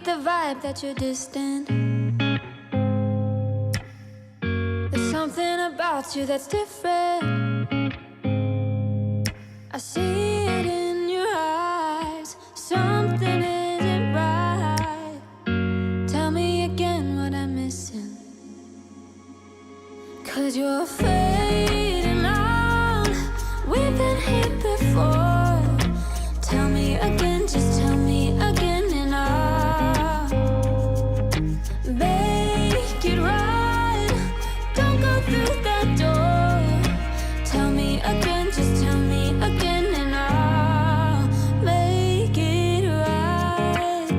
the vibe that you're distant. There's something about you that's different. I see it in your eyes. Something isn't right. Tell me again what I'm missing. 'Cause you're fading out. We've been here before. Tell me again, just tell me again, and I'll make it right. Don't go through that door. Tell me again, just tell me again, and I'll make it right.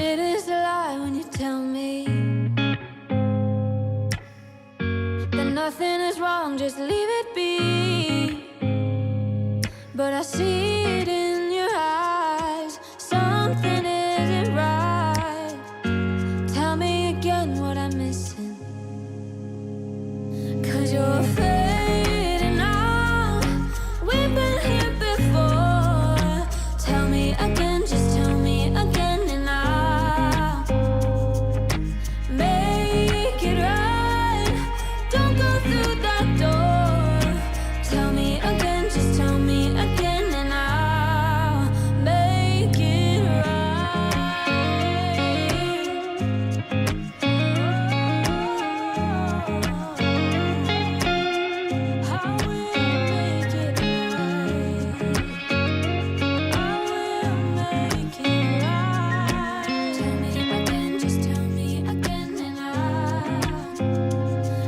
It is a lie when you tell me that nothing is wrong, just leave it be. But I see it in your eyes. Something isn't right. Tell me again what I'm missing. 'Cause you're fading out. We've been here before. Tell me again, just tell me again, and I'll make it right. Don't go through that door. Tell me again, just tell me again, and I'll make it right. I will make it right. I will make it right. Tell me again, just tell me again, and I'll.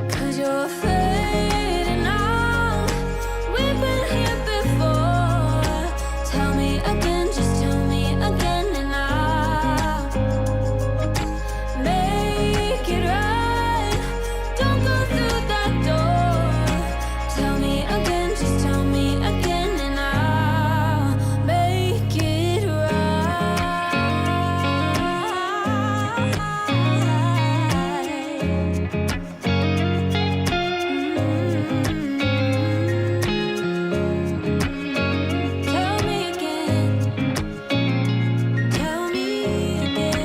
'Cause you're fading out. We've been here before. Tell me again, just tell me again, and I'll make it right. Don't go through that door. Tell me again, just tell me again, and I'll make it right. Tell me again. Tell me again.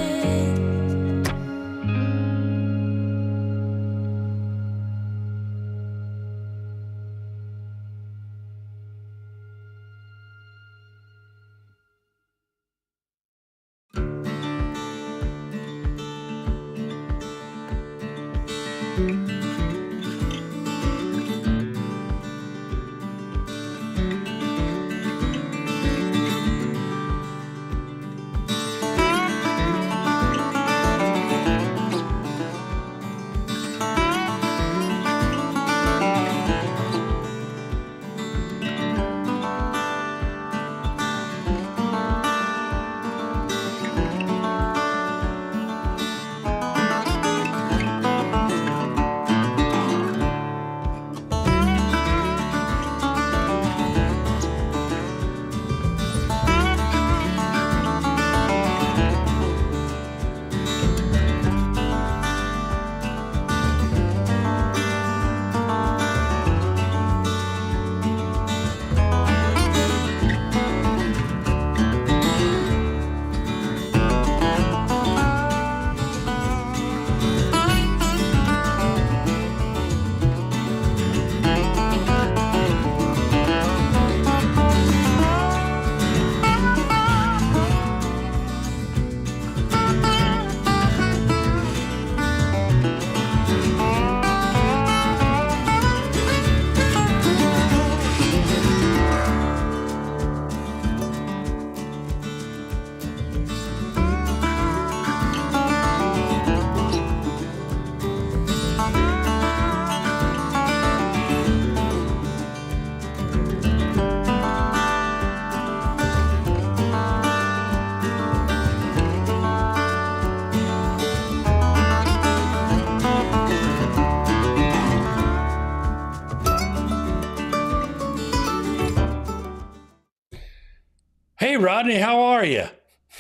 Hey, Rodney, how are you?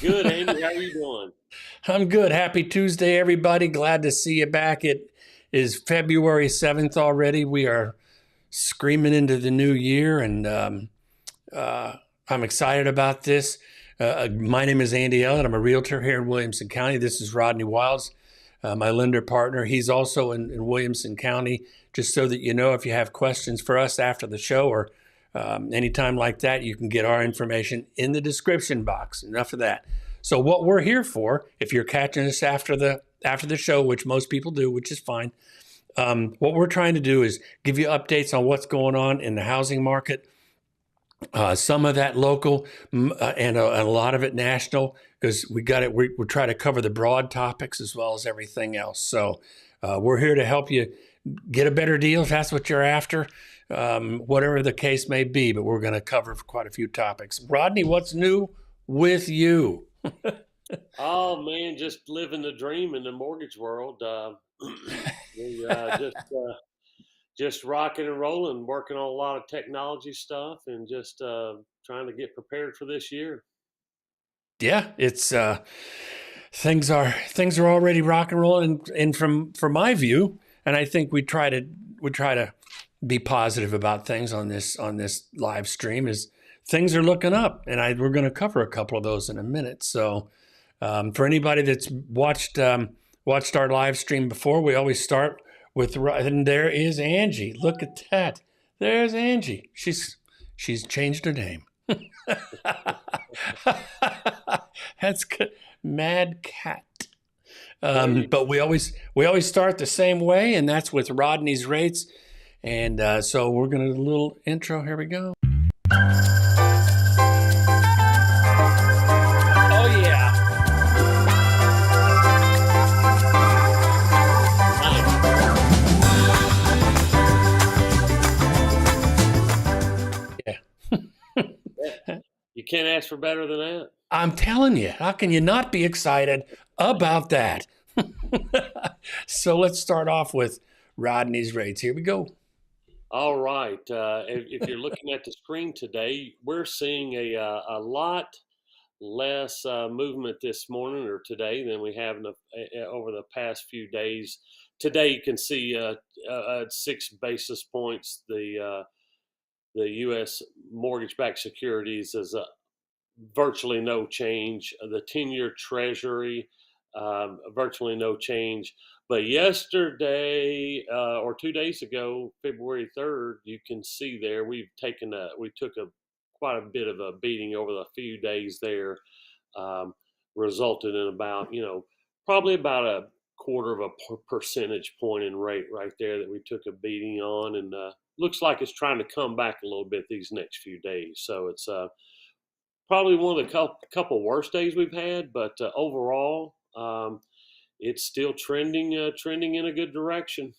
Good, Andy. How you doing? I'm good. Happy Tuesday, everybody. Glad to see you back. It is February 7th already. We are screaming into the new year, and I'm excited about this. My name is Andy Elliott. I'm a realtor here in Williamson County. This is Rodney Wilds, my lender partner. He's also in Williamson County. Just so that you know, if you have questions for us after the show or anytime like that, you can get our information in the description box. Enough of that. So what we're here for, if you're catching us after the show, which most people do, which is fine, what we're trying to do is give you updates on what's going on in the housing market. Some of that local and a lot of it national, because we try to cover the broad topics as well as everything else. So we're here to help you get a better deal if that's what you're after, whatever the case may be. But we're going to cover quite a few topics. Rodney, what's new with you? Oh man, just living the dream in the mortgage world. We, just rocking and rolling, working on a lot of technology stuff, and just trying to get prepared for this year. Yeah, it's things are already rock and rolling, and from my view, and I think we try to be positive about things on this live stream. Is things are looking up, and we're going to cover a couple of those in a minute. So for anybody that's watched our live stream before, we always start with, and there is Angie. Look at that. There's Angie. She's changed her name. That's good. Mad Cat. But we always start the same way, and that's with Rodney's rates. And so we're going to do a little intro. Here we go. Oh yeah. You can't ask for better than that. I'm telling you, how can you not be excited about that? So let's start off with Rodney's rates. Here we go. All right. If you're looking at the screen today, we're seeing a lot less movement this morning or today than we have over the past few days. Today, you can see 6 basis points. The U.S. mortgage-backed securities is virtually no change. The 10-year Treasury, virtually no change. But yesterday or 2 days ago, February 3rd, you can see there we took quite a bit of a beating over the few days there, resulted in probably about a quarter of a percentage point in rate right there that we took a beating on, and looks like it's trying to come back a little bit these next few days. So it's probably one of the couple worst days we've had, but overall, it's still trending in a good direction.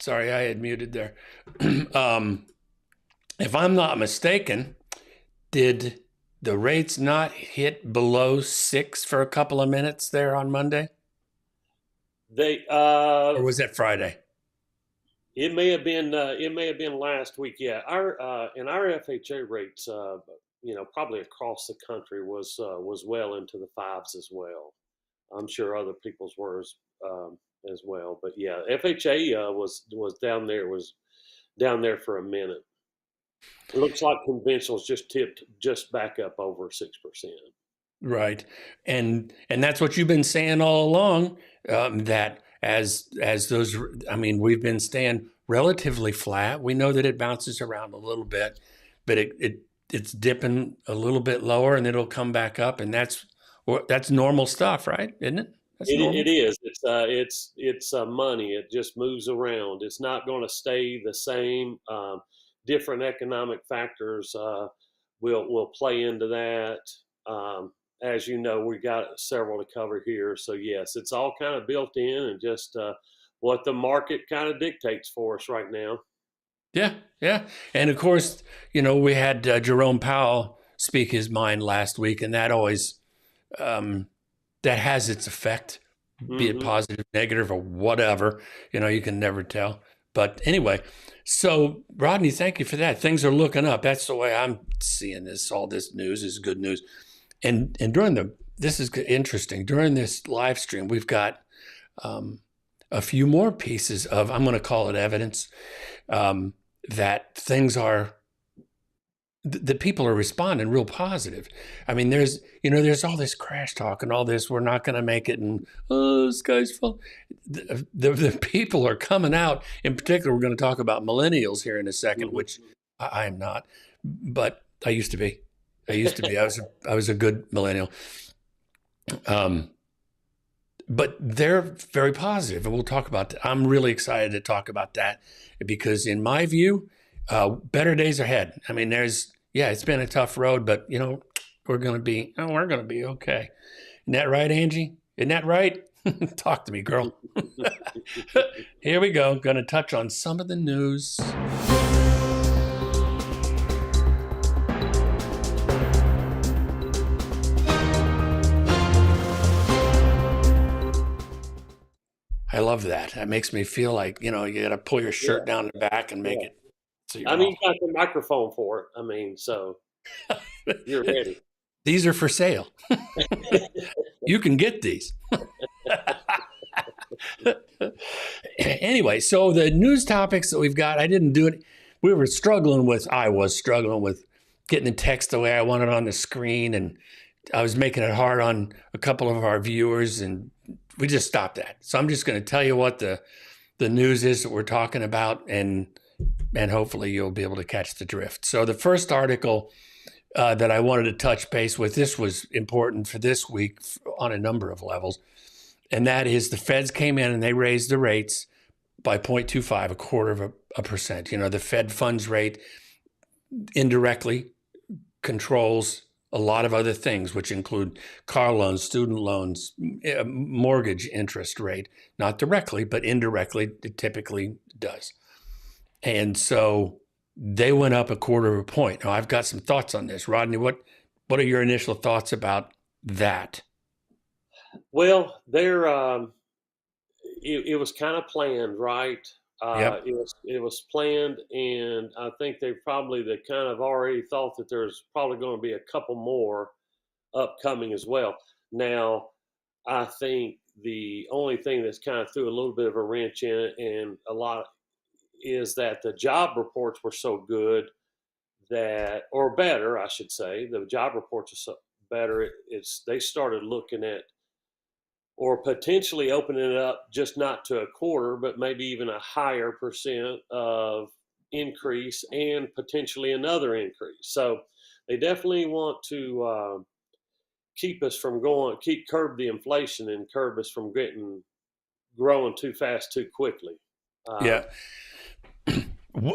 Sorry, I had muted there. If I'm not mistaken, did the rates not hit below 6 for a couple of minutes there on Monday? Or was that Friday? It may have been last week. Yeah, our FHA rates, probably across the country was well into the 5s as well. I'm sure other people's were as well. But yeah, FHA was down there. Was down there for a minute. It looks like conventionals just tipped just back up over 6%. Right, and that's what you've been saying all along. That as those, we've been staying relatively flat. We know that it bounces around a little bit, but it's dipping a little bit lower, and it'll come back up, and that's normal stuff, right? Isn't it? It is. It's money. It just moves around. It's not going to stay the same. Different economic factors will play into that. As you know, we got several to cover here. So yes, it's all kind of built in, and just what the market kind of dictates for us right now. Yeah. And of course, we had Jerome Powell speak his mind last week, and that always that has its effect, be it positive, negative, or whatever. You can never tell. But anyway, so Rodney, thank you for that. Things are looking up. That's the way I'm seeing this. All this news is good news. And this is interesting. During this live stream, we've got a few more pieces of, I'm going to call it evidence, that things are, the people are responding real positive. I mean, there's all this crash talk and all this, we're not going to make it, and the sky's full. The people are coming out. In particular, we're going to talk about millennials here in a second, which I am not, but I used to be. I was a good millennial. But they're very positive, and we'll talk about that. I'm really excited to talk about that because, in my view, better days ahead. I mean, it's been a tough road, but we're going to be okay. Isn't that right, Angie? Isn't that right? Talk to me, girl. Here we go. Going to touch on some of the news. I love that. That makes me feel like, you got to pull your shirt down the back and make it. So you got the microphone for it. I mean, so you're ready. These are for sale. You can get these. Anyway, so the news topics that we've got, I didn't do it. I was struggling with getting the text the way I wanted on the screen, and I was making it hard on a couple of our viewers, and we just stopped that. So I'm just going to tell you what the news is that we're talking about, and hopefully you'll be able to catch the drift. So the first article that I wanted to touch base with, this was important for this week on a number of levels, and that is the Feds came in and they raised the rates by 0.25, a quarter of a percent. The Fed funds rate indirectly controls a lot of other things, which include car loans, student loans, mortgage interest rate, not directly, but indirectly, it typically does. And so they went up a quarter of a point. Now, I've got some thoughts on this. Rodney, what are your initial thoughts about that? Well, it was kind of planned, right? Yep. It was planned, and I think they kind of already thought that there's probably going to be a couple more upcoming as well. Now, I think the only thing that's kind of threw a little bit of a wrench in it, and a lot, is that the job reports were so good or better, I should say. The job reports are so better. They started looking at, or potentially opening it up just not to a quarter, but maybe even a higher percent of increase and potentially another increase. So they definitely want to curb the inflation and curb us from growing too fast, too quickly. Yeah.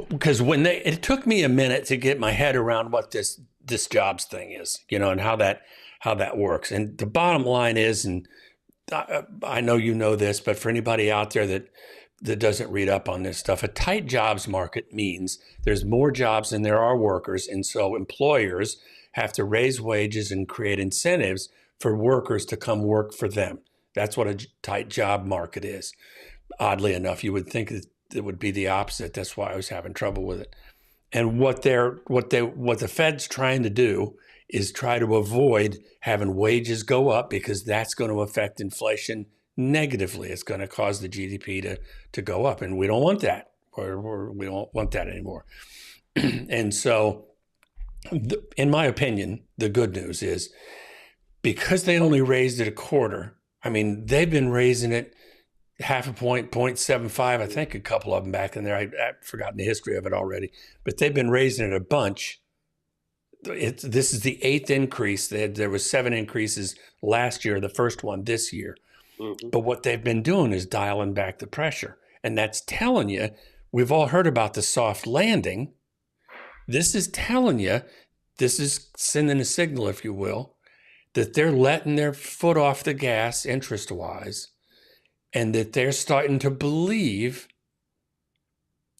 Because it took me a minute to get my head around what this jobs thing is, and how that works. And the bottom line is, and I know you know this, but for anybody out there that doesn't read up on this stuff, a tight jobs market means there's more jobs than there are workers. And so employers have to raise wages and create incentives for workers to come work for them. That's what a tight job market is. Oddly enough, you would think that it would be the opposite. That's why I was having trouble with it. And what the Fed's trying to do is try to avoid having wages go up, because that's going to affect inflation negatively. It's going to cause the GDP to go up, and we don't want that, or we don't want that anymore. And so, in my opinion, the good news is, because they only raised it a quarter, I mean, they've been raising it half a point, 0.75, I think a couple of them back in there. I've forgotten the history of it already, but they've been raising it a bunch. This is the 8th increase. There was 7 increases last year, the first one this year. Mm-hmm. But what they've been doing is dialing back the pressure. And that's telling you, we've all heard about the soft landing. This is telling you, this is sending a signal, if you will, that they're letting their foot off the gas interest-wise, and that they're starting to believe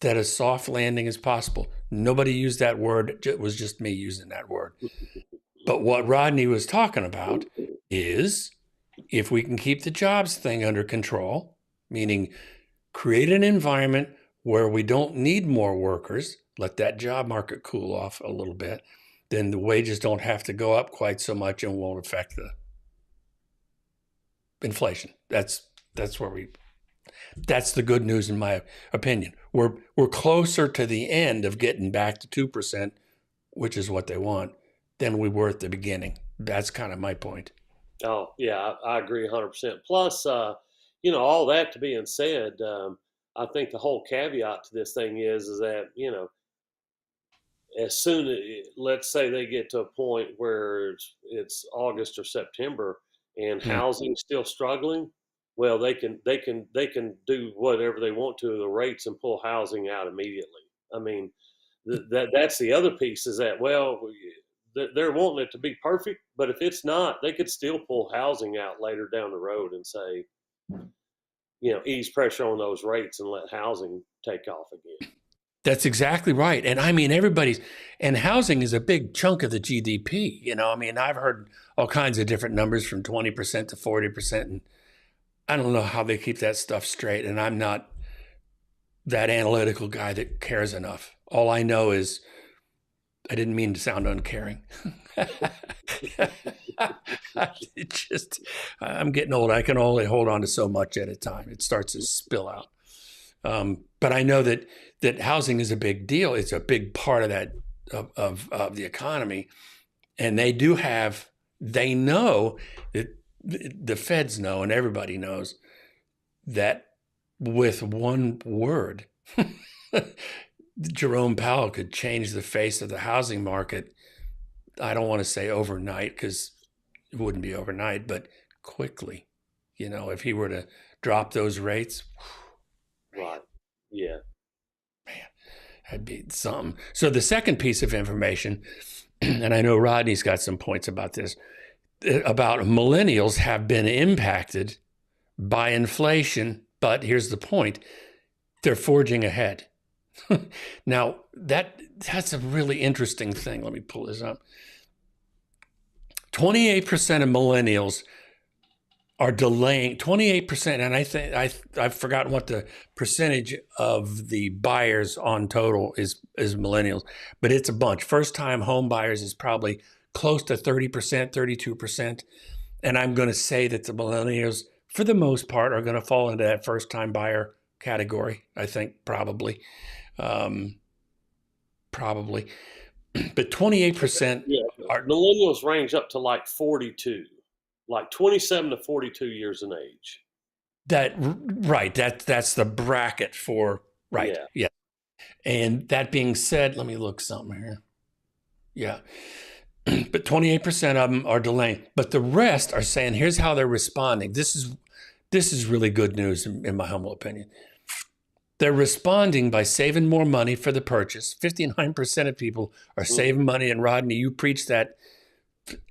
that a soft landing is possible. Nobody used that word. It was just me using that word. But what Rodney was talking about is, if we can keep the jobs thing under control, meaning create an environment where we don't need more workers, let that job market cool off a little bit, then the wages don't have to go up quite so much and won't affect the inflation. That's where That's the good news in my opinion. We're closer to the end of getting back to 2%, which is what they want, than we were at the beginning. That's kind of my point. Oh, yeah, I agree 100%. Plus, all that to being said, I think the whole caveat to this thing is that, as soon as, let's say they get to a point where it's August or September and Mm. housing's still struggling, well, they can do whatever they want to the rates and pull housing out immediately. I mean, that's the other piece is that, well, they're wanting it to be perfect, but if it's not, they could still pull housing out later down the road and say, ease pressure on those rates and let housing take off again. That's exactly right. And I mean, and housing is a big chunk of the GDP. I mean, I've heard all kinds of different numbers from 20% to 40%. And I don't know how they keep that stuff straight. And I'm not that analytical guy that cares enough. All I know is I didn't mean to sound uncaring. I'm getting old. I can only hold on to so much at a time. It starts to spill out. But I know that housing is a big deal. It's a big part of that of the economy, and they know that the feds know, and everybody knows that with one word, Jerome Powell could change the face of the housing market. I don't want to say overnight because it wouldn't be overnight, but quickly. If he were to drop those rates. Right. Yeah. Man, that'd be something. So the second piece of information, and I know Rodney's got some points about this, about millennials have been impacted by inflation, but here's the point. They're forging ahead. Now, that's a really interesting thing. Let me pull this up. 28% of millennials are delaying 28%, and I think I've forgotten what the percentage of the buyers on total is millennials, but it's a bunch. First-time home buyers is probably close to 30%, 32%, and I'm going to say that the millennials, for the most part, are going to fall into that first-time buyer category. I think probably, but 28% are millennials range up to like 42. Like 27 to 42 years in age. That's the bracket for right. Yeah. And that being said, let me look something here. Yeah. But 28% of them are delaying, but the rest are saying, here's how they're responding. This is really good news in my humble opinion. They're responding by saving more money for the purchase. 59% of people are saving money, and Rodney, you preach that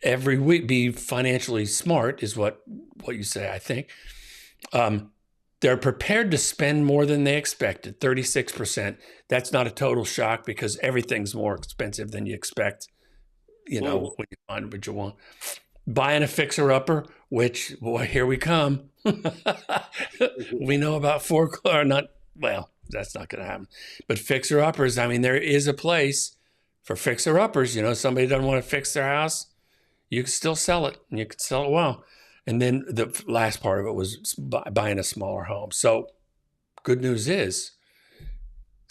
every week. Be financially smart is what you say, I think. They're prepared to spend more than they expected, 36%. That's not a total shock because everything's more expensive than you expect, when you find what you want. Buying a fixer-upper, which, boy, here we come. We know about that's not going to happen. But fixer-uppers, I mean, there is a place for fixer-uppers. Somebody doesn't want to fix their house, you can still sell it, and you can sell it well. And then the last part of it was buying a smaller home. So good news is,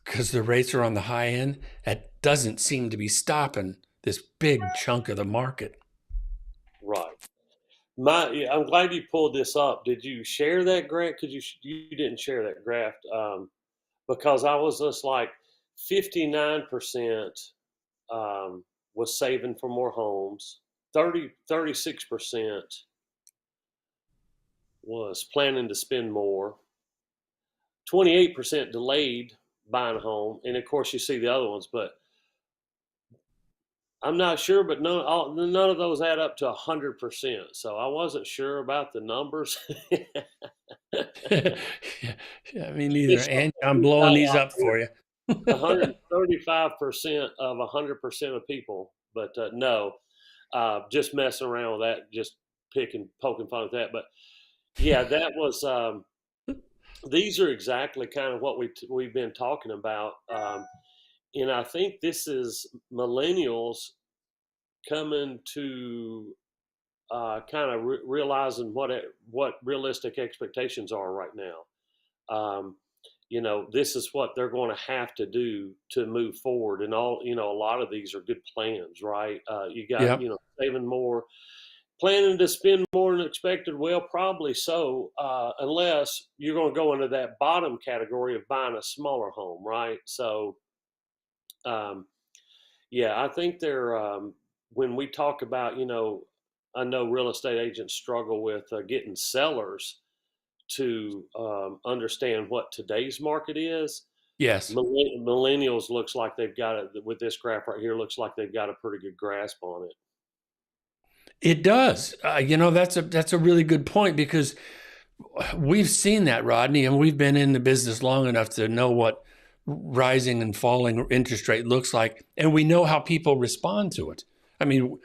because the rates are on the high end, that doesn't seem to be stopping this big chunk of the market. Right. I'm glad you pulled this up. Did you share that graph? Because you didn't share that graph. Because I was just like 59% was saving for more homes. 36% was planning to spend more. 28% delayed buying a home, and of course you see the other ones, but I'm not sure. But none of those add up to 100%. So I wasn't sure about the numbers. Yeah, me neither. And I'm blowing these up for you. 135% of 100% of people, but no. Just messing around with that, just poking fun at that. But yeah, that was. These are exactly kind of what we've been talking about, and I think this is millennials coming to kind of realizing what realistic expectations are right now. This is what they're going to have to do to move forward. And a lot of these are good plans, right? You got, Yep. saving more, planning to spend more than expected. Well, probably so, unless you're going to go into that bottom category of buying a smaller home, right? So, um, yeah, I think when we talk about, I know real estate agents struggle with getting sellers to understand what today's market is. Yes. Millennials looks like they've got it with this graph right here. Looks like they've got a pretty good grasp on it. It does. That's a really good point, because we've seen that, Rodney, and we've been in the business long enough to know what rising and falling interest rate looks like, and we know how people respond to it. I mean,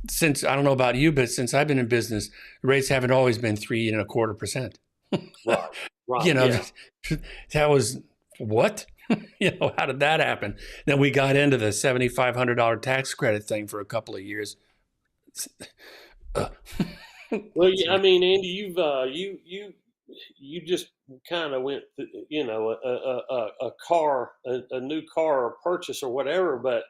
since, I don't know about you, but since I've been in business, rates haven't always been 3.25%. Right. Right. That was what? How did that happen? Then we got into the $7,500 tax credit thing for a couple of years. Well, yeah, I mean, Andy, you just kind of went, a new car purchase or whatever. But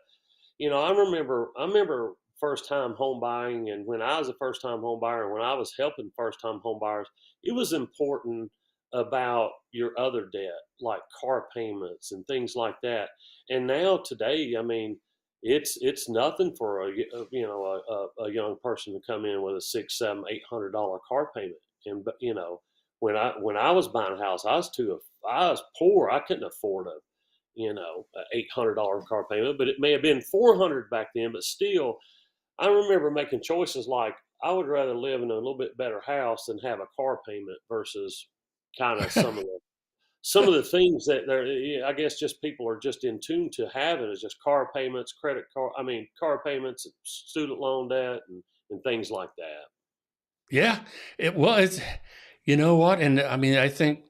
I remember first time home buying, and when I was a first time home buyer, and when I was helping first time home buyers, it was important about your other debt, like car payments and things like that. And now today, I mean, it's nothing for a young person to come in with a $600, $700, $800 car payment. And when I was buying a house, I was poor. I couldn't afford a $800 car payment, but it may have been $400 back then. But still, I remember making choices like, I would rather live in a little bit better house than have a car payment versus kind of some of the things that I guess just people are just in tune to having is just car payments, car payments, student loan debt, and things like that. Yeah, it's, you know what? And I mean, I think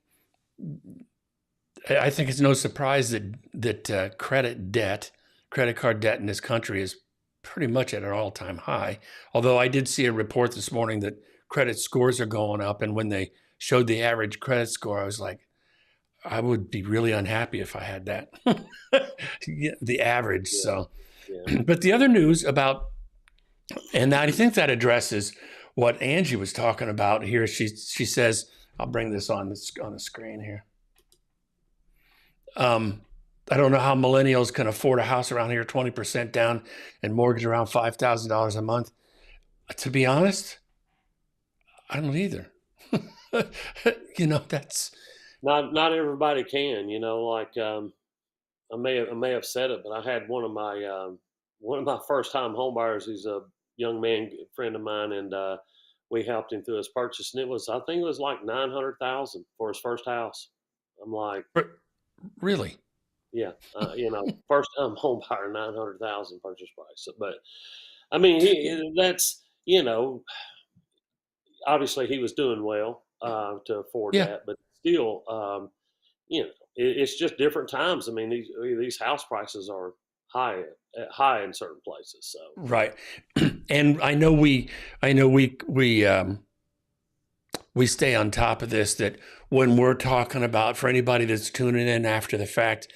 it's no surprise that credit card debt in this country is pretty much at an all-time high. Although I did see a report this morning that credit scores are going up, and when they showed the average credit score, I was like, I would be really unhappy if I had that, the average. Yeah. So, Yeah. but the other news about, and I think that addresses what Angie was talking about here. She says, I'll bring this on the screen here. I don't know how millennials can afford a house around here 20% down and mortgage around $5,000 a month. To be honest, I don't either. That's Not everybody can. I may have said it, but I had one of my first time home buyers. He's a young man, friend of mine, and we helped him through his purchase, and I think it was like $900,000 for his first house. I'm like, really? Yeah, first time home buyer, $900,000 purchase price. But I mean, that's obviously he was doing well to afford that, but still, it's just different times. I mean, these house prices are high in certain places. So right, and I know we stay on top of this. That when we're talking about, for anybody that's tuning in after the fact,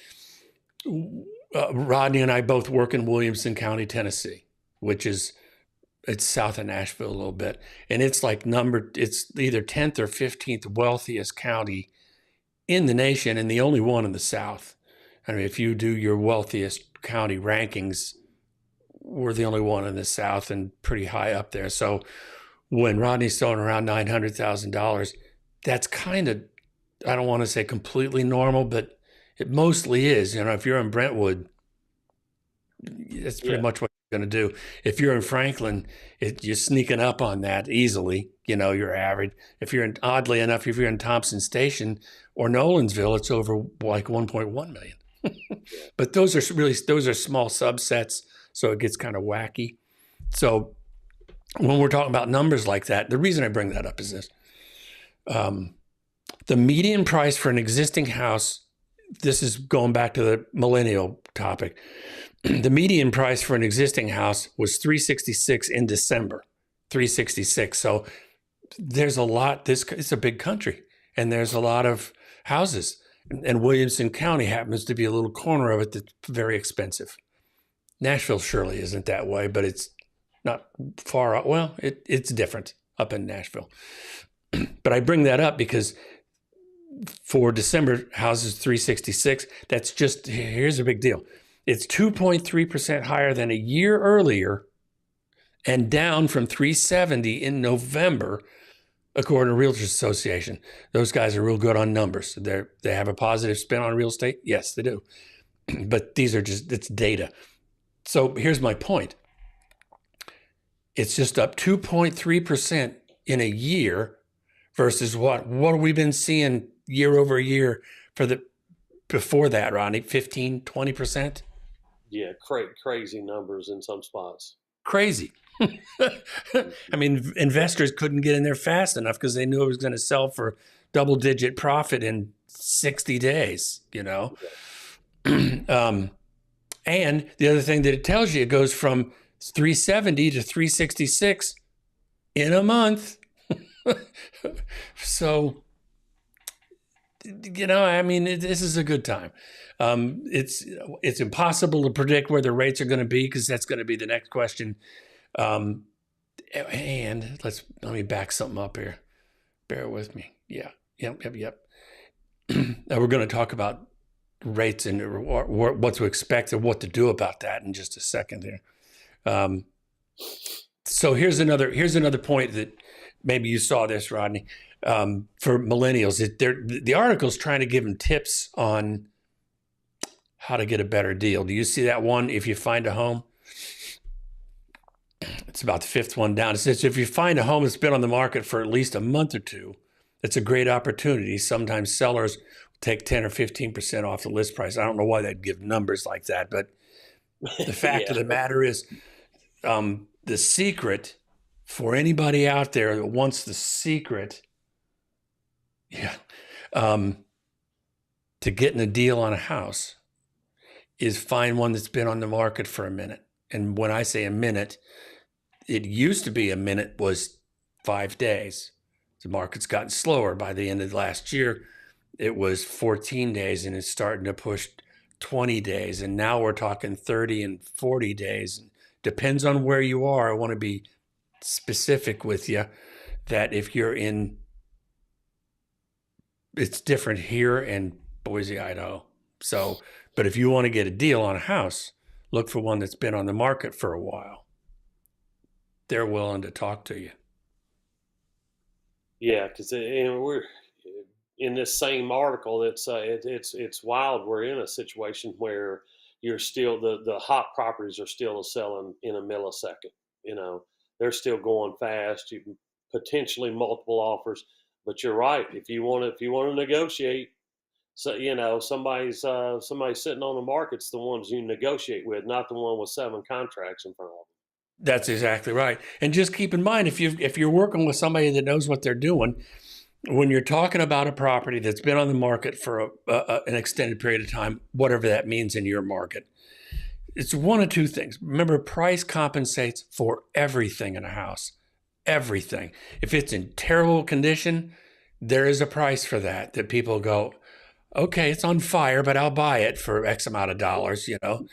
Rodney and I both work in Williamson County, Tennessee, which is, it's south of Nashville a little bit. And it's like it's either 10th or 15th wealthiest county in the nation, and the only one in the South. I mean, if you do your wealthiest county rankings, we're the only one in the South and pretty high up there. So when Rodney's throwing around $900,000, that's kind of, I don't want to say completely normal, but it mostly is. If you're in Brentwood, that's pretty much what you're going to do. If you're in Franklin, you're sneaking up on that easily. You're average. If you're oddly enough, if you're in Thompson Station or Nolensville, it's over like 1.1 million. But those are small subsets, so it gets kind of wacky. So when we're talking about numbers like that, the reason I bring that up is this. The median price for an existing house, this is going back to the millennial topic. The median price for an existing house was $366 in December, $366. So there's a lot. It's a big country, and there's a lot of houses. And Williamson County happens to be a little corner of it that's very expensive. Nashville surely isn't that way, but it's not far out. Well, it's different up in Nashville. But I bring that up because for December, houses 366, that's just, here's a big deal. It's 2.3% higher than a year earlier and down from 370 in November, according to Realtors Association. Those guys are real good on numbers. They have a positive spin on real estate. Yes, they do. But these are just, it's data. So here's my point. It's just up 2.3% in a year versus what have we been seeing year over year before that, Rodney? 15, 20%? Yeah, crazy numbers in some spots. Crazy. I mean, investors couldn't get in there fast enough because they knew it was going to sell for double-digit profit in 60 days, you know? And the other thing that it tells you, it goes from 370 to 366 in a month. So, you know, I mean, this is a good time. It's impossible to predict where the rates are going to be because that's going to be the next question. And let me back something up here. Bear with me. Yeah. Yep. Now we're going to talk about rates and what to expect and what to do about that in just a second here. So here's another point that maybe you saw this, Rodney. For millennials, the article's trying to give them tips on how to get a better deal. Do you see that one? If you find a home, it's about the fifth one down. It says, if you find a home that's been on the market for at least a month or two, it's a great opportunity. Sometimes sellers take 10 or 15% off the list price. I don't know why they'd give numbers like that, but the fact of the matter is, the secret for anybody out there that wants the secret, to getting a deal on a house is find one that's been on the market for a minute. And when I say a minute, it used to be a minute was 5 days. The market's gotten slower. By the end of last year, it was 14 days and it's starting to push 20 days. And now we're talking 30 and 40 days. Depends on where you are. I want to be specific with you that if you're in, it's different here in Boise, Idaho. So, but if you want to get a deal on a house, look for one that's been on the market for a while. They're willing to talk to you. Yeah, because we're in this same article. It's wild. We're in a situation where you're still the hot properties are still selling in a millisecond. You know, they're still going fast. You can potentially multiple offers, but you're right. If you want to negotiate, so you know somebody's sitting on the market's the ones you negotiate with, not the one with 7 contracts in front of them. That's exactly right. And just keep in mind, if you're working with somebody that knows what they're doing, when you're talking about a property that's been on the market for an extended period of time, whatever that means in your market, it's one of two things. Remember, price compensates for everything in a house. Everything. If it's in terrible condition, there is a price for that people go, okay, it's on fire, but I'll buy it for X amount of dollars, you know.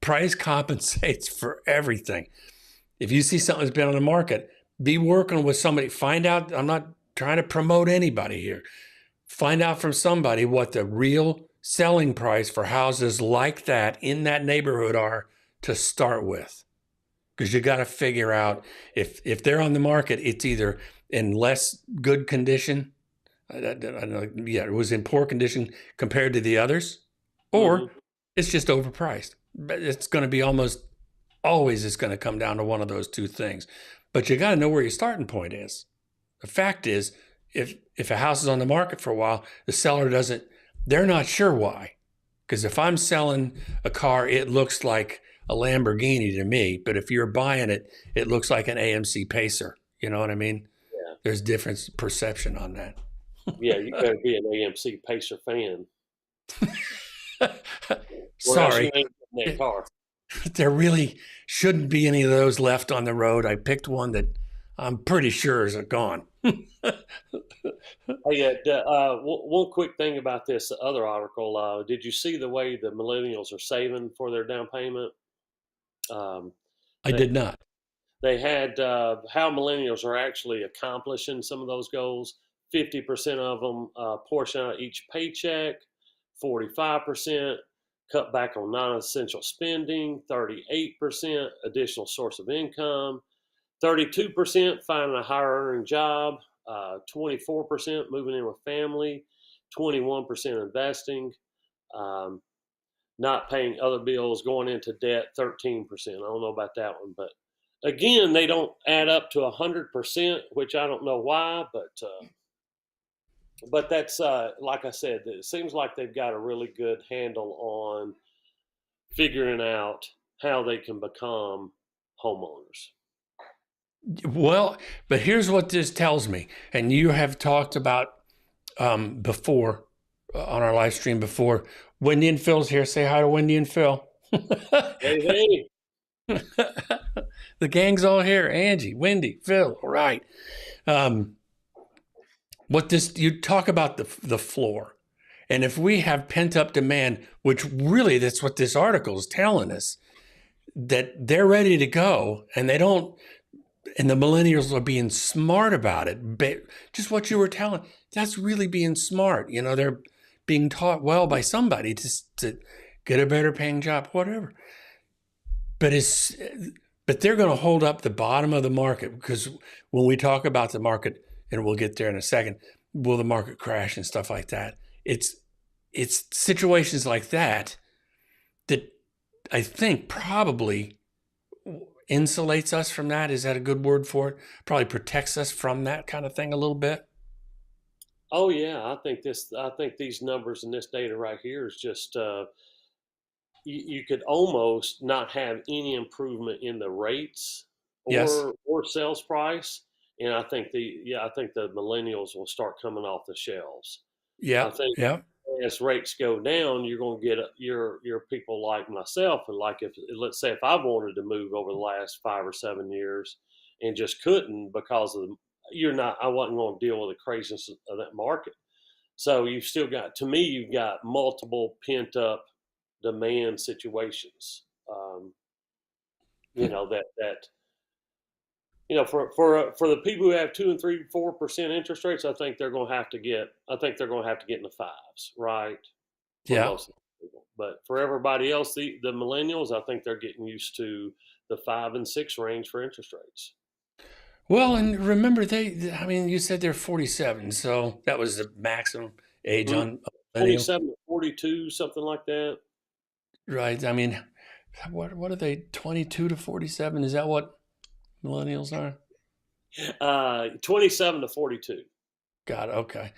Price compensates for everything. If you see something that's been on the market, be working with somebody. Find out, I'm not trying to promote anybody here. Find out from somebody what the real selling price for houses like that in that neighborhood are to start with. Because you got to figure out if they're on the market, it's either in less good condition, it was in poor condition compared to the others, or it's just overpriced. But it's going to be almost always it's going to come down to one of those two things. But you got to know where your starting point is. The fact is, if a house is on the market for a while, the seller they're not sure why. Because if I'm selling a car, it looks like a Lamborghini to me. But if you're buying it, it looks like an AMC Pacer. You know what I mean? Yeah. There's different perception on that. Yeah, you better be an AMC Pacer fan. Sorry. That car. There really shouldn't be any of those left on the road. I picked one that I'm pretty sure is gone. Hey, one quick thing about this other article. Did you see the way the millennials are saving for their down payment? Um, I they did not. they had how millennials are actually accomplishing some of those goals. 50% of them portion out each paycheck. 45% cut back on non-essential spending. 38% additional source of income. 32% finding a higher earning job, 24% moving in with family, 21% investing, um, not paying other bills, going into debt, 13%. I don't know about that one, but again, they don't add up to 100%, which I don't know why, but that's like I said, it seems like they've got a really good handle on figuring out how they can become homeowners. Well, but here's what this tells me, and you have talked about before on our live stream before. Wendy and Phil's here. Say hi to Wendy and Phil. Hey, hey. The gang's all here. Angie, Wendy, Phil. All right. What this you talk about the floor, and if we have pent up demand, which really that's what this article is telling us, that they're ready to go, and they don't. And the millennials are being smart about it. Just what you were telling, that's really being smart. You know, they're being taught well by somebody to get a better paying job, whatever. But they're going to hold up the bottom of the market, because when we talk about the market, and we'll get there in a second, will the market crash and stuff like that? It's situations like that that I think probably insulates us from that. Is that a good word for it? Probably protects us from that kind of thing a little bit. Oh yeah, I think these numbers and this data right here is just you could almost not have any improvement in the rates Yes. or sales price, and I think the millennials will start coming off the shelves. I Yeah. think Yeah. as rates go down, you're going to get your people like myself, and like if let's say if I wanted to move over the last 5 or 7 years and just couldn't because of I wasn't going to deal with the craziness of that market. So you've still got, to me, you've got multiple pent up demand situations. You know that for the people who have 2 and 3, 4% interest rates, I think they're going to have to get. I think they're going to have to get in the fives, right? For Yeah. most of the people, but for everybody else, the millennials, I think they're getting used to the 5 and 6 range for interest rates. Well, and remember I mean, you said they're 47, so that was the maximum age Mm, on a millennial, 27 to 42, something like that. right? I mean, what are they, 22 to 47? Is that what millennials are? 27 to 42. God, okay.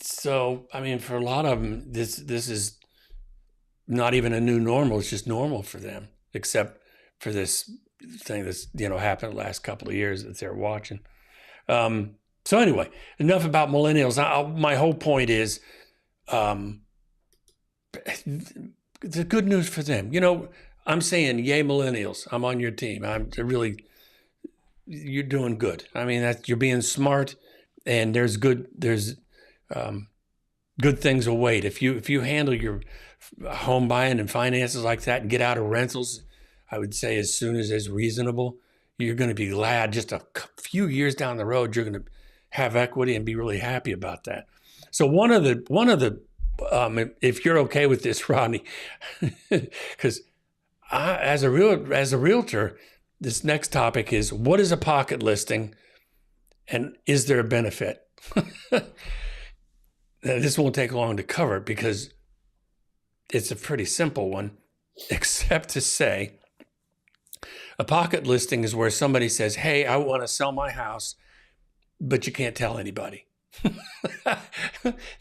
So, I mean, for a lot of them, this is not even a new normal. It's just normal for them, except for this thing that's happened the last couple of years that they're watching. So anyway, enough about millennials. My whole point is, the good news for them. I'm saying, yay, millennials. I'm on your team. You're doing good. I mean, you're being smart, and there's good things await if you handle your home buying and finances like that and get out of rentals. I would say as soon as it's reasonable, you're going to be glad. Just a few years down the road, you're going to have equity and be really happy about that. So one of the if you're okay with this, Rodney, because as a realtor, this next topic is, what is a pocket listing, and is there a benefit? This won't take long to cover it because it's a pretty simple one, except to say a pocket listing is where somebody says, hey, I want to sell my house, but you can't tell anybody.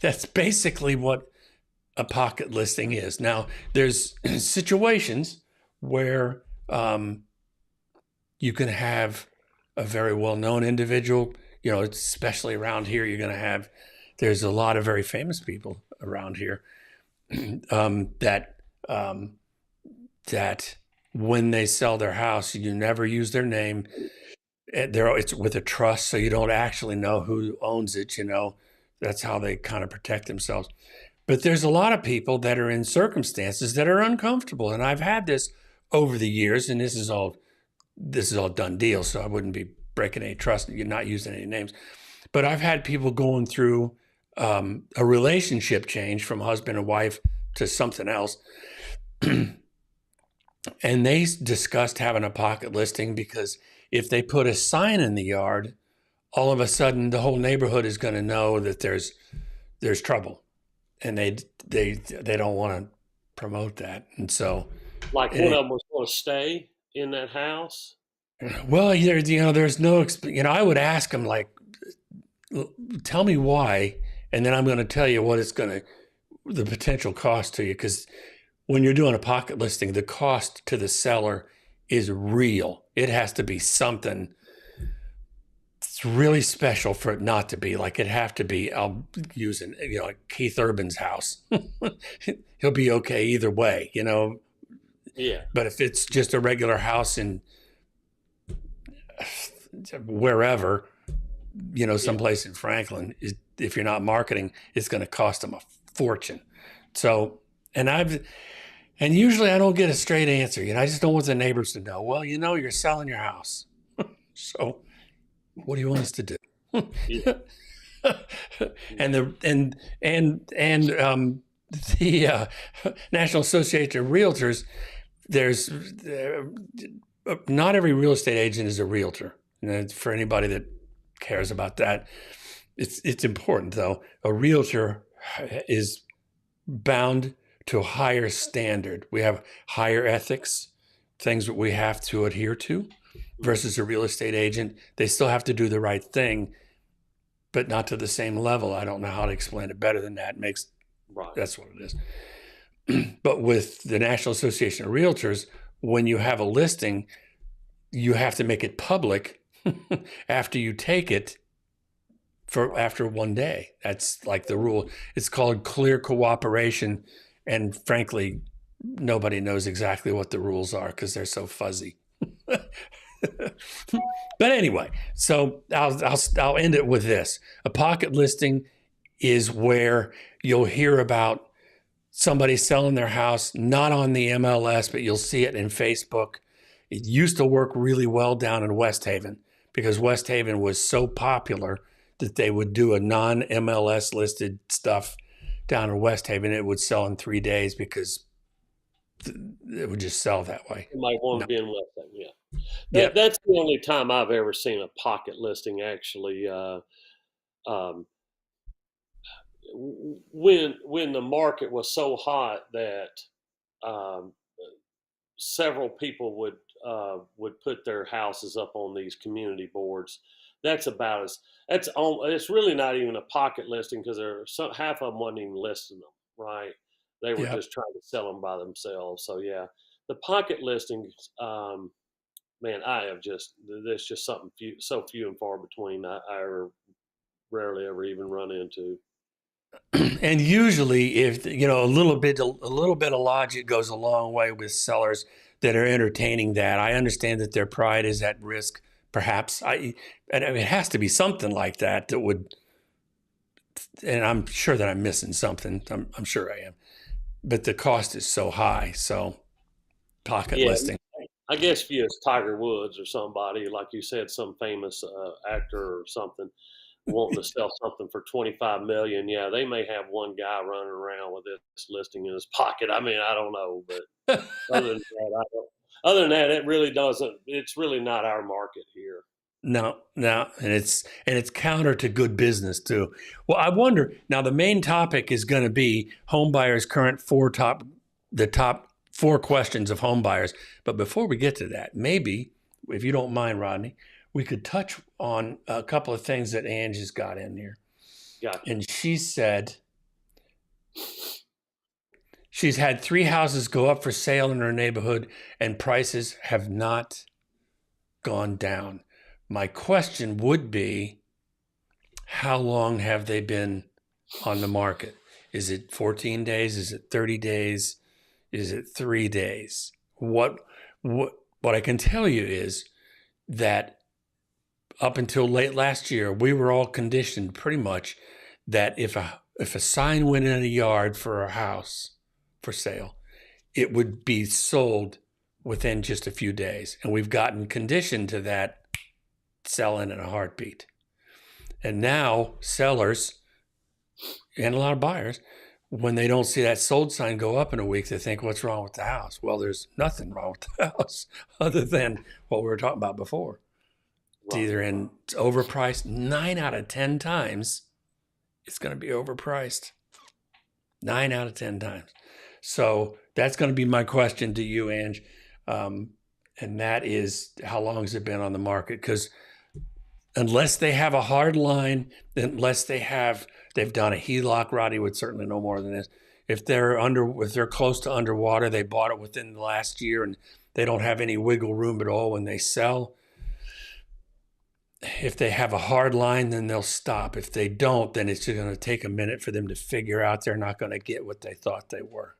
That's basically what a pocket listing is. Now, there's situations where you can have a very well-known individual, especially around here, there's a lot of very famous people around here that when they sell their house, you never use their name. it's with a trust, so you don't actually know who owns it. That's how they kind of protect themselves. But there's a lot of people that are in circumstances that are uncomfortable, and I've had this over the years, and this is all done deal, so I wouldn't be breaking any trust. You're not using any names, but I've had people going through a relationship change from husband and wife to something else. And they discussed having a pocket listing because if they put a sign in the yard, all of a sudden the whole neighborhood is going to know that there's trouble, and they don't want to promote that. And so, Like one of them was going to stay in that house. well, there's no, I would ask them, like, tell me why, and then I'm going to tell you what the potential cost to you, because when you're doing a pocket listing, the cost to the seller is real. It has to be something that's really special for it not to be. Like, it'd have to be, I'll use like Keith Urban's house. He'll be okay either way, Yeah. But if it's just a regular house in wherever, someplace in Franklin, if you're not marketing, it's going to cost them a fortune. So, and usually I don't get a straight answer. I just don't want the neighbors to know, well, you're selling your house. So what do you want us to do? Yeah. And the National Association of Realtors, there's not every real estate agent is a realtor. For anybody that cares about that, it's important, though. A realtor is bound to a higher standard. We have higher ethics, things that we have to adhere to, versus a real estate agent. They still have to do the right thing, but not to the same level. I don't know how to explain it better than that. Right. That's what it is. But with the National Association of Realtors, when you have a listing, you have to make it public after you take it after one day. That's like the rule. It's called clear cooperation. And frankly, nobody knows exactly what the rules are because they're so fuzzy. But anyway, so I'll end it with this. A pocket listing is where you'll hear about somebody selling their house, not on the MLS, but you'll see it in Facebook. It used to work really well down in West Haven because West Haven was so popular that they would do a non-MLS listed stuff down in West Haven. It would sell in 3 days because it would just sell that way. You might want to be in West Haven, yeah. That's the only time I've ever seen a pocket listing actually. When the market was so hot that several people would put their houses up on these community boards. It's really not even a pocket listing because half of them wasn't even listing them, right? They were just trying to sell them by themselves. So yeah, the pocket listings, man, there's just something so few and far between. I rarely ever even run into. And usually, if a little bit of logic goes a long way with sellers that are entertaining that. I understand that their pride is at risk. Perhaps it has to be something like that would. And I'm sure that I'm missing something. I'm sure I am, but the cost is so high. So pocket listing. I guess if you was Tiger Woods or somebody, like you said, some famous actor or something, wanting to sell something for $25 million, yeah, they may have one guy running around with this listing in his pocket. I mean, I don't know, but other than that, it really doesn't. It's really not our market here. No, and it's counter to good business too. Well, I wonder now. The main topic is going to be home buyers' current the top 4 questions of home buyers. But before we get to that, maybe if you don't mind, Rodney, we could touch on a couple of things that Angie's got in here. Gotcha. And she said she's had 3 houses go up for sale in her neighborhood and prices have not gone down. My question would be, how long have they been on the market? Is it 14 days? Is it 30 days? Is it 3 days? What I can tell you is that up until late last year, we were all conditioned pretty much that if a sign went in a yard for a house for sale, it would be sold within just a few days. And we've gotten conditioned to that selling in a heartbeat. And now sellers and a lot of buyers, when they don't see that sold sign go up in a week, they think, what's wrong with the house? Well, there's nothing wrong with the house other than what we were talking about before. It's either it's overpriced 9 out of 10 times. It's going to be overpriced 9 out of 10 times. So that's going to be my question to you, Ange. And that is, how long has it been on the market? Because unless they have a hard line, unless they've done a HELOC, Rodney would certainly know more than this. If they're close to underwater, they bought it within the last year and they don't have any wiggle room at all when they sell. If they have a hard line, then they'll stop. If they don't, then it's just going to take a minute for them to figure out they're not going to get what they thought they were.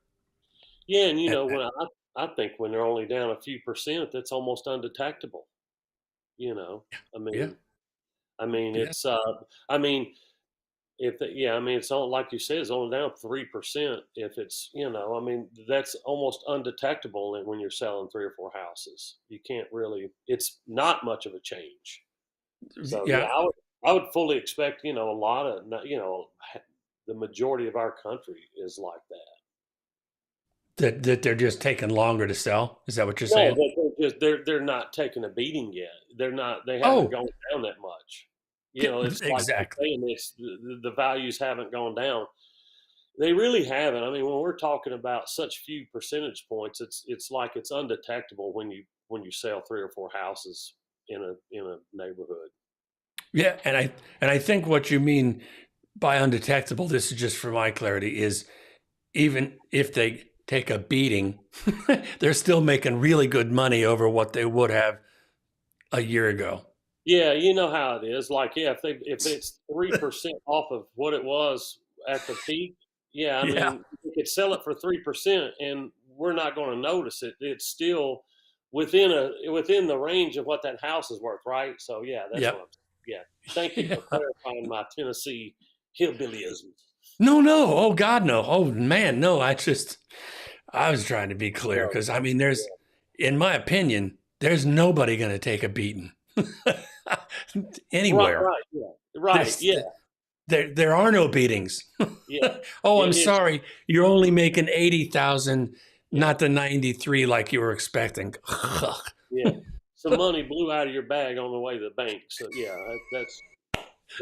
Yeah, and when I think when they're only down a few percent, that's almost undetectable. I mean, Yeah. it's it's all like you said, it's only down 3%. If it's that's almost undetectable when you're selling 3 or 4 houses. You can't really. It's not much of a change. So Yeah. I would fully expect a lot of the majority of our country is like that. That they're just taking longer to sell. Is that what you're No, saying? they're not taking a beating yet. They haven't gone down that much. It's exactly. like the values haven't gone down. They really haven't. I mean, when we're talking about such few percentage points, it's like it's undetectable when you sell 3 or 4 houses in a neighborhood. Yeah, and I think what you mean by undetectable, this is just for my clarity, is even if they take a beating, they're still making really good money over what they would have a year ago. Yeah, you know how it is. Like, if it's 3% off of what it was at the peak, I mean, we could sell it for 3%, and we're not going to notice it. It's still within the range of what that house is worth, right? So that's what I'm saying. Yeah. Thank you for clarifying my Tennessee hillbillyism. No. Oh God, no. Oh man, no. I was trying to be clear because I mean, in my opinion, there's nobody going to take a beating anywhere. Right. There are no beatings. Yeah. Oh, I'm sorry. You're only making 80,000, not the 93 like you were expecting. Yeah. Some money blew out of your bag on the way to the bank. So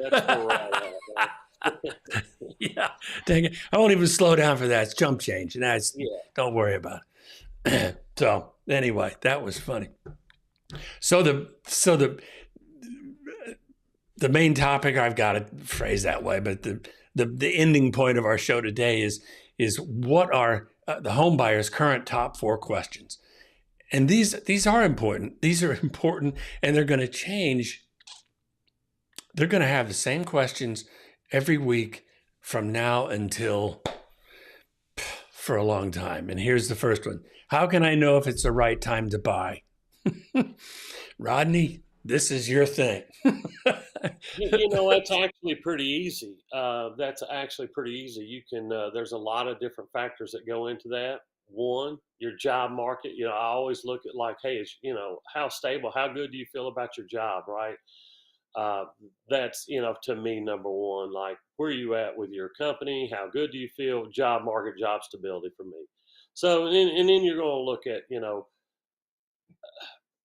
that's where we're at. Yeah, dang it. I won't even slow down for that. It's jump change, and don't worry about it. So anyway, that was funny. So the main topic, I've got it phrased that way, but the ending point of our show today is what are the home buyer's current top 4 questions. And these are important. These are important, and they're going to change. They're going to have the same questions every week from now until for a long time. And here's the first one. How can I know if it's the right time to buy? Rodney, this is your thing. That's actually pretty easy. You can, there's a lot of different factors that go into that. One, your job market. I always look at like, hey, how stable, how good do you feel about your job, right? That's, to me, number one, like, where are you at with your company? How good do you feel? Job market, job stability for me. So, and then you're going to look at,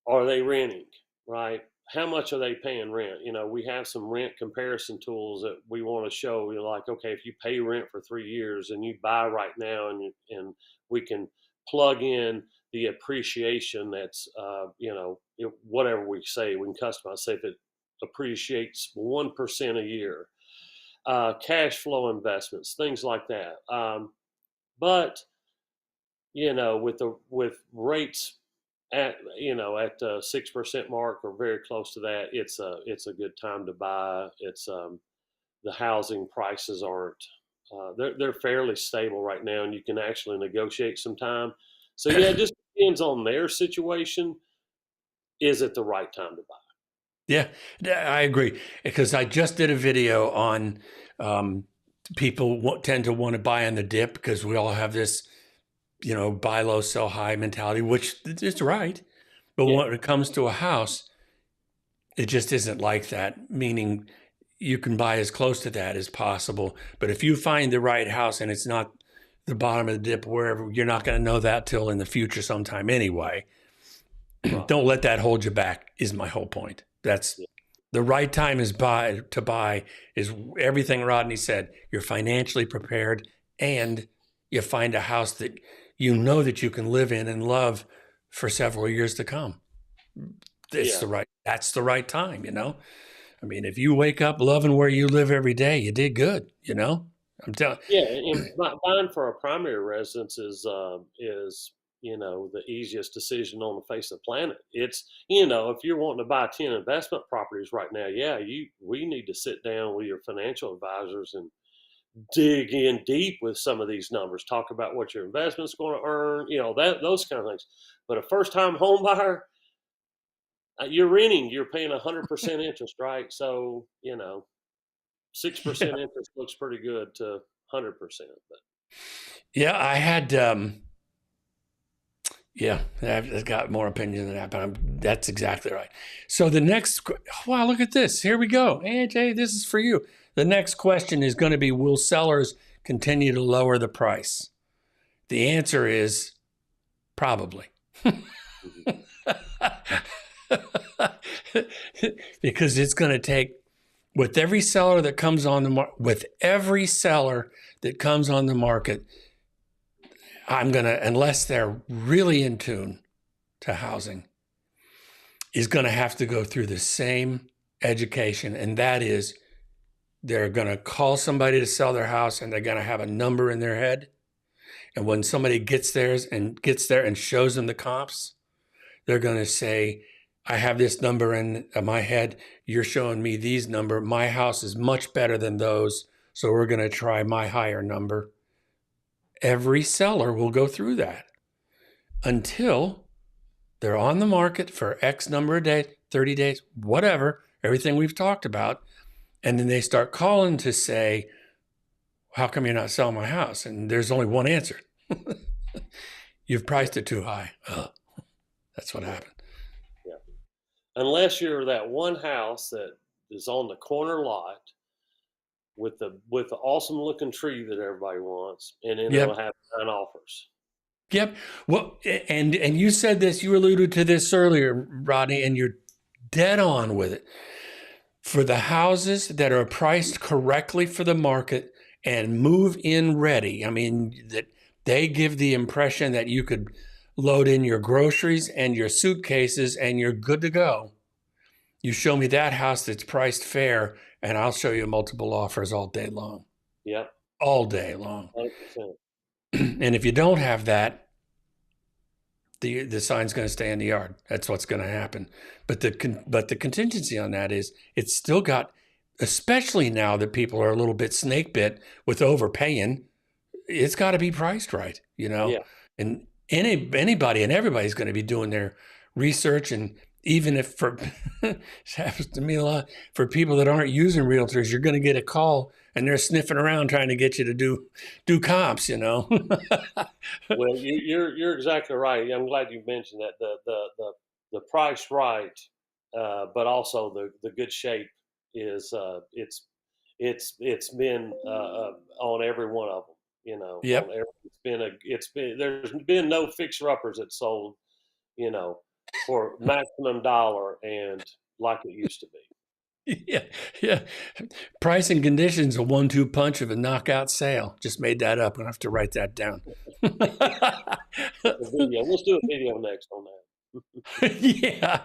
are they renting, right? How much are they paying rent? We have some rent comparison tools that we want to show you, like, okay, if you pay rent for 3 years and you buy right now, and we can plug in the appreciation that's, whatever we say, we can customize, say if it appreciates 1% a year, cash flow investments, things like that. But, with rates at the 6% mark or very close to that, it's a good time to buy. It's the housing prices aren't they're fairly stable right now, and you can actually negotiate some time. So it just depends on their situation. Is it the right time to buy? Yeah, I agree. Because I just did a video on people tend to want to buy on the dip because we all have this, buy low, sell high mentality, which is right. But Yeah. when it comes to a house, it just isn't like that, meaning you can buy as close to that as possible. But if you find the right house and it's not the bottom of the dip, wherever, you're not going to know that till in the future sometime anyway. Right. Don't let that hold you back is my whole point. That's the right time is to buy is everything Rodney said. You're financially prepared and you find a house that you know that you can live in and love for several years to come. That's the right time, I mean, if you wake up loving where you live every day, you did good, I'm telling. Yeah, and buying for a primary residence is the easiest decision on the face of the planet. It's if you're wanting to buy 10 investment properties right now, we need to sit down with your financial advisors and dig in deep with some of these numbers. Talk about what your investment's going to earn, those kind of things. But a first time home buyer, you're renting, you're paying 100% interest, right? So 6% Yeah. interest looks pretty good to 100%. But Yeah, I had I've got more opinion than that, but that's exactly right. So the next, wow, look at this. Here we go. Hey, Jay, this is for you. The next question is going to be, will sellers continue to lower the price? The answer is probably. Because it's going to take, with every seller that comes on the market, unless they're really in tune to housing, is going to have to go through the same education. And that is, they're going to call somebody to sell their house and they're going to have a number in their head. And when somebody gets there and shows them the comps, they're going to say, I have this number in my head. You're showing me these number. My house is much better than those. So we're going to try my higher number. Every seller will go through that until they're on the market for X number of days, 30 days, whatever, everything we've talked about. And then they start calling to say, how come you're not selling my house? And there's only one answer. You've priced it too high. That's what happened. yeah, unless you're that one house that is on the corner lot with the awesome looking tree that everybody wants, and then it'll have 9 offers. Yep. Well, and you said this, you alluded to this earlier, Rodney, and you're dead on with it. For the houses that are priced correctly for the market and move in ready, I mean, that they give the impression that you could load in your groceries and your suitcases and you're good to go. You show me that house that's priced fair, and I'll show you multiple offers all day long. Yep. All day long. 100%. And if you don't have that, the sign's going to stay in the yard. That's what's going to happen. But the contingency on that is it's still got, especially now that people are a little bit snake bit with overpaying, it's got to be priced right, Yeah. And anybody and everybody's going to be doing their research. And even if it happens to me a lot, for people that aren't using realtors, you're going to get a call and they're sniffing around trying to get you to do comps, Well, you're exactly right. I'm glad you mentioned that the price right, but also the good shape is it's been on every one of them. Yep. It's been there's been no fixer uppers that sold, for maximum dollar and like it used to be. Yeah. Price and conditions, a 1-2 punch of a knockout sale. Just made that up. I'm going to have to write that down. Let's do a video next on that. Yeah.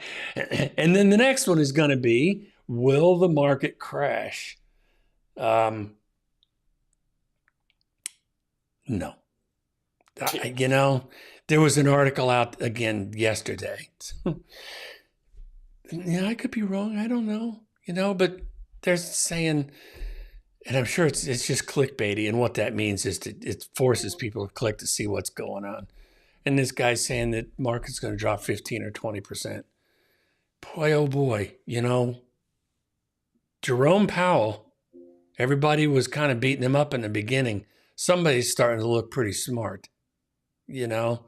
And then the next one is going to be, will the market crash? No. There was an article out again yesterday. I could be wrong. I don't know. But they're saying, and I'm sure it's just clickbaity, and what that means is it forces people to click to see what's going on. And this guy's saying that market's going to drop 15 or 20%. boy, oh boy, Jerome Powell, everybody was kind of beating him up in the beginning. Somebody's starting to look pretty smart, and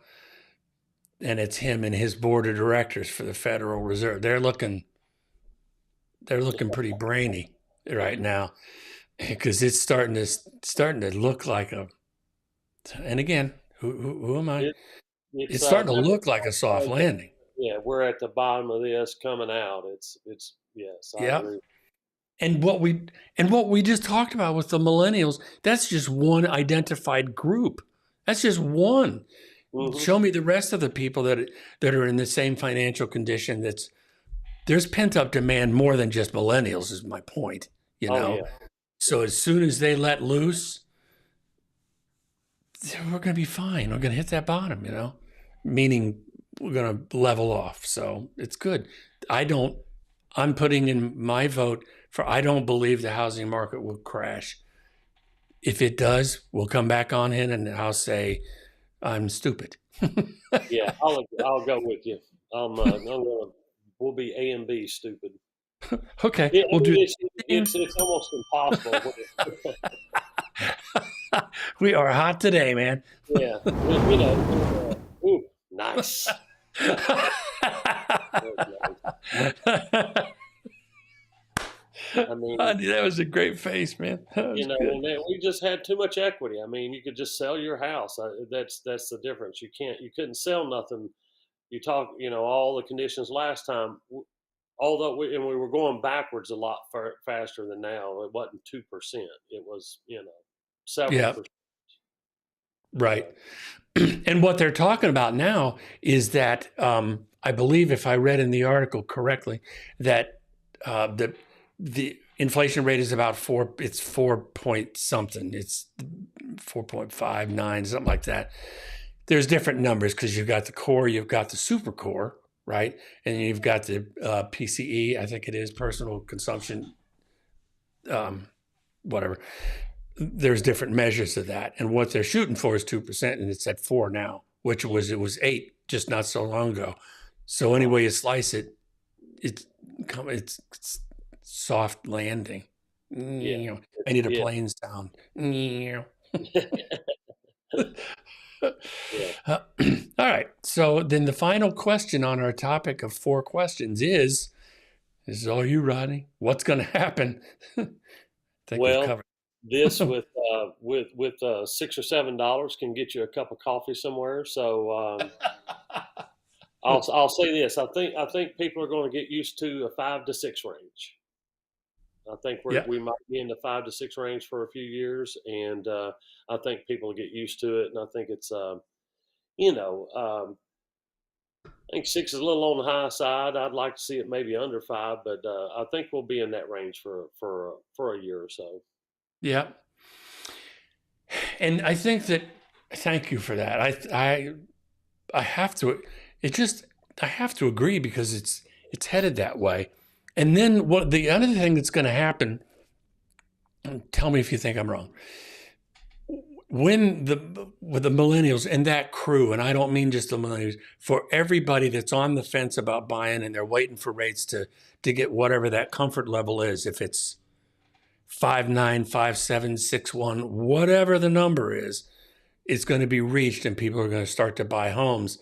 it's him and his board of directors for the Federal Reserve. They're looking pretty brainy right now, because it's starting to look like and again, who am I? It's starting to look like a soft landing. Yeah, we're at the bottom of this coming out. It's yes, I Yeah. agree. And what we just talked about with the millennials, that's just one identified group. That's just one. Mhm. Show me the rest of the people that are in the same financial condition. There's pent up demand more than just millennials, is my point. Oh, yeah. So as soon as they let loose, we're going to be fine. We're going to hit that bottom, meaning we're going to level off. So it's good. I'm putting in my vote for, I don't believe the housing market will crash. If it does, we'll come back on in and I'll say I'm stupid. Yeah, I'll go with you. We'll be A and B stupid. Okay, Yeah, we'll do. it's almost impossible. We are hot today, man. Yeah, ooh, nice. I mean, that was a great face, man. That was good. and we just had too much equity. I mean, you could just sell your house. That's the difference. You couldn't sell nothing. You talk, all the conditions last time. Although we were going backwards a lot faster than now. It wasn't 2%. It was several Yeah. percent. Right. And what they're talking about now is that I believe, if I read in the article correctly, that the inflation rate is about 4. It's 4 point something. It's 4.59, something like that. There's different numbers because you've got the core, you've got the super core, right? And you've got the PCE, I think it is, personal consumption, whatever. There's different measures of that. And what they're shooting for is 2%, and it's at 4 now, it was 8 just not so long ago. So any way you slice it, it's soft landing. Yeah. I need a plane sound. Yeah. All right. So then the final question on our topic of 4 questions is, this is all you, Rodney. What's going to happen? I think we've covered. This with $6 or $7 can get you a cup of coffee somewhere. So I'll say this: I think people are going to get used to a 5 to 6 range. I think we might be in the 5 to 6 range for a few years, and I think people will get used to it. And I think it's I think 6 is a little on the high side. I'd like to see it maybe under 5, but I think we'll be in that range for a year or so. Yeah. And I think that, thank you for that. I have to, I have to agree, because it's headed that way. And then what the other thing that's going to happen, tell me if you think I'm wrong. With the millennials and that crew, and I don't mean just the millennials, for everybody that's on the fence about buying and they're waiting for rates to get whatever that comfort level is, if it's 5.9, 5.7, 6.1, whatever the number is, it's going to be reached and people are going to start to buy homes.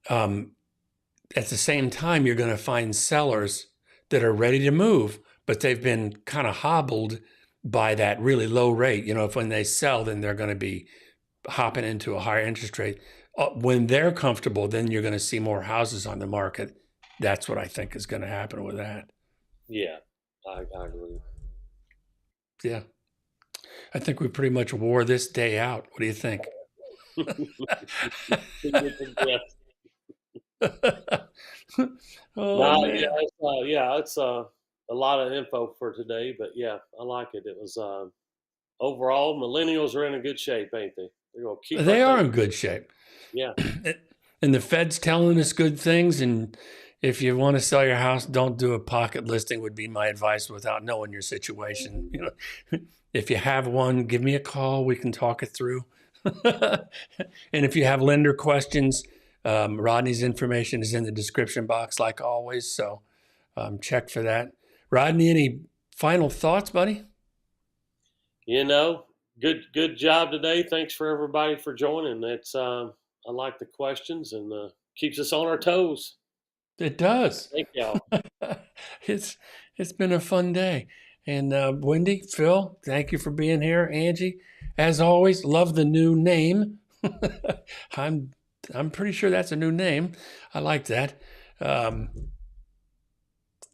At the same time, you're going to find sellers that are ready to move, but they've been kind of hobbled by that really low rate. If when they sell, then they're going to be hopping into a higher interest rate. When they're comfortable, then you're going to see more houses on the market. That's what I think is going to happen with that. Yeah, I agree. Yeah. I think we pretty much wore this day out. What do you think? It's a lot of info for today, but yeah, I like it. It was overall, millennials are in a good shape, ain't they? They're gonna keep. They are in good shape. Yeah. And the Fed's telling us good things. And if you want to sell your house, don't do a pocket listing, would be my advice, without knowing your situation. If you have one, give me a call. We can talk it through. And if you have lender questions, Rodney's information is in the description box, like always. So check for that. Rodney, any final thoughts, buddy? Good job today. Thanks for everybody for joining. It's I like the questions and keeps us on our toes. It does. Thank y'all. It's been a fun day. And Wendy, Phil, thank you for being here. Angie, as always, love the new name. I'm pretty sure that's a new name. I like that. Do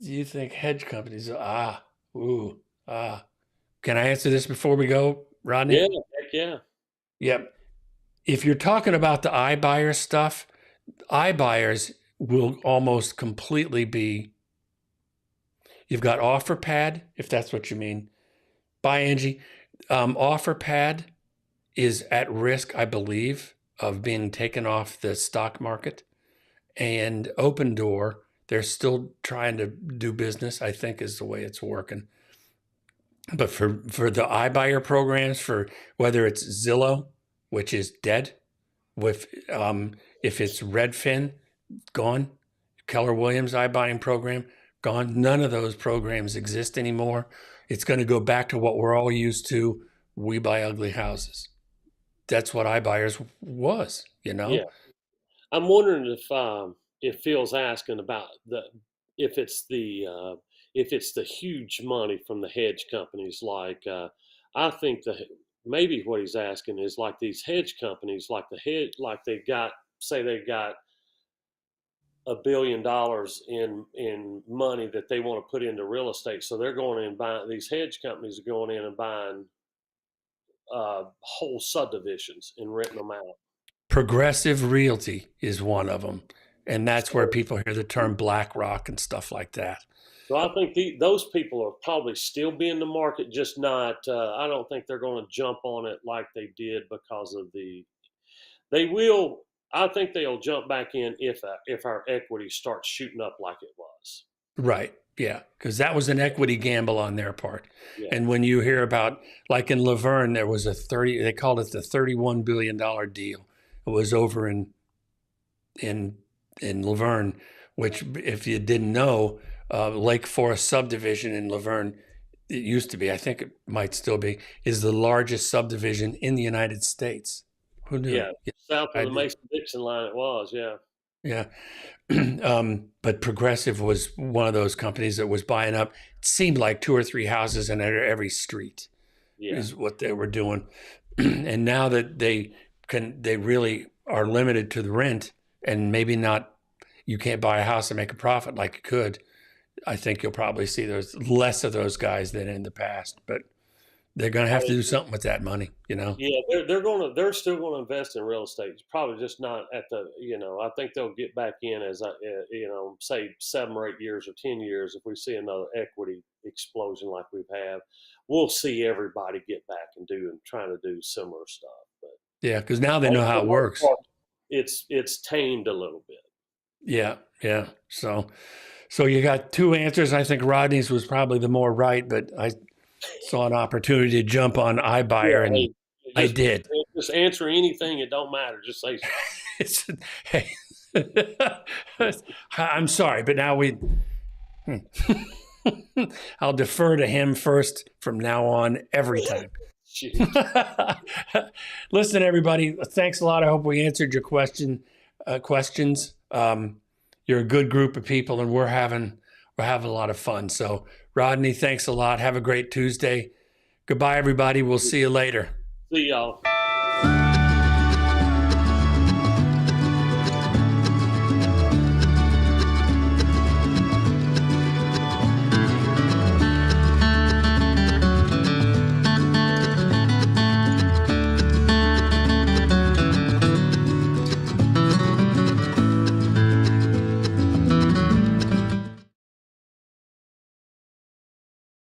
you think hedge companies? Can I answer this before we go, Rodney? Yeah, heck yeah. Yep. If you're talking about the iBuyer stuff, iBuyers will almost completely be, you've got OfferPad, if that's what you mean. Bye, Angie. OfferPad is at risk, I believe, of being taken off the stock market. And Open Door, they're still trying to do business, I think is the way it's working. But for the iBuyer programs, for whether it's Zillow, which is dead, if it's Redfin, gone, Keller Williams iBuying program, gone. None of those programs exist anymore. It's going to go back to what we're all used to. We buy ugly houses. That's what iBuyers was, Yeah. I'm wondering if Phil's asking about if it's the huge money from the hedge companies. Like I think maybe what he's asking is like these hedge companies, like they got $1 billion in money that they want to put into real estate. So they're going in and buying, these hedge companies are going in and buying whole subdivisions and renting them out. Progressive Realty is one of them. And that's where people hear the term BlackRock and stuff like that. So I think those people are probably still be in the market, just not, I don't think they're going to jump on it like they did because of I think they'll jump back in if our equity starts shooting up like it was. Right. Yeah. Because that was an equity gamble on their part. Yeah. And when you hear about, like in Laverne, there was they called it the $31 billion deal. It was over in Laverne, which, if you didn't know, Lake Forest subdivision in Laverne, it used to be, I think it might still be, is the largest subdivision in the United States. Who knew? Yeah, south of the Mason-Dixon line it was, yeah. Yeah. But Progressive was one of those companies that was buying up, it seemed like 2 or 3 houses in every street is what they were doing. And now that they really are limited to the rent, and maybe not, you can't buy a house and make a profit like you could, I think you'll probably see there's less of those guys than in the past. But they're going to have to do something with that money, Yeah, they're still going to invest in real estate. It's probably just not at the, I think they'll get back in as, say 7 or 8 years or 10 years. If we see another equity explosion like we've had, we'll see everybody get back and trying to do similar stuff. But yeah, because now they know how it works. It's tamed a little bit. Yeah. So you got 2 answers. I think Rodney's was probably the more right, but I saw an opportunity to jump on iBuyer, and I did. Just answer anything. It don't matter. Just say hey, I'm sorry, but now I'll defer to him first from now on every time. Listen, everybody, thanks a lot. I hope we answered your questions. You're a good group of people, and we're having a lot of fun. So, Rodney, thanks a lot. Have a great Tuesday. Goodbye, everybody. We'll see you later. See y'all.